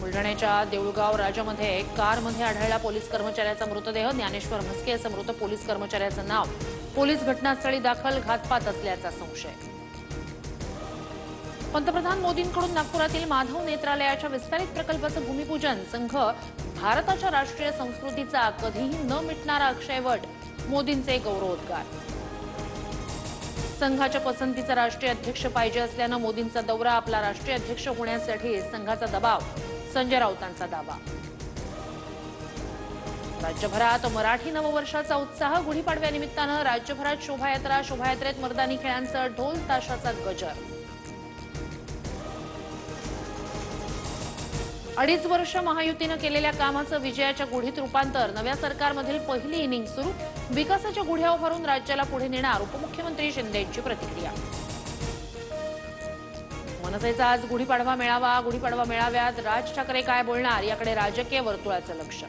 बुलढाण्याच्या देऊळगाव राजामध्ये कारमध्ये आढळला पोलीस कर्मचाऱ्याचा मृतदेह। ज्ञानेश्वर म्हस्के असं मृत पोलीस कर्मचाऱ्याचं नाव। पोलीस घटनास्थळी दाखल, घातपात असल्याचा संशय। पंतप्रधान मोदींकडून नागपुरातील माधव नेत्रालयाच्या विस्तारित प्रकल्पाचं भूमिपूजन। संघ भारताच्या राष्ट्रीय संस्कृतीचा कधीही न मिटणारा अक्षयवट। मोदींचे गौरवोद्गार। संघाच्या पसंतीचा राष्ट्रीय अध्यक्ष पाहिजे असल्यानं मोदींचा दौरा। आपला राष्ट्रीय अध्यक्ष होण्यासाठी संघाचा दबाव। संजय राऊतांचा दावा। राज्यभरात मराठी नववर्षाचा उत्साह। गुढीपाडव्यानिमित्तानं राज्यभरात शोभायात्रा। शोभायात्रेत मर्दानी खेळांसह ढोल ताशाचा गजर। 2.5 वर्ष महायुतीनं केलेल्या कामाचं विजयाच्या गुढीत रूपांतर। नव्या सरकारमधील पहिली इनिंग सुरू। विकासाच्या गुढ्या उभारून राज्याला पुढे नेणार उपमुख्यमंत्री शिंदेंची प्रतिक्रिया। मनसेचा आज गुढीपाडवा मेळावा। गुढीपाडवा मेळाव्यात राज ठाकरे काय बोलणार याकडे राजकीय वर्तुळाचं लक्ष।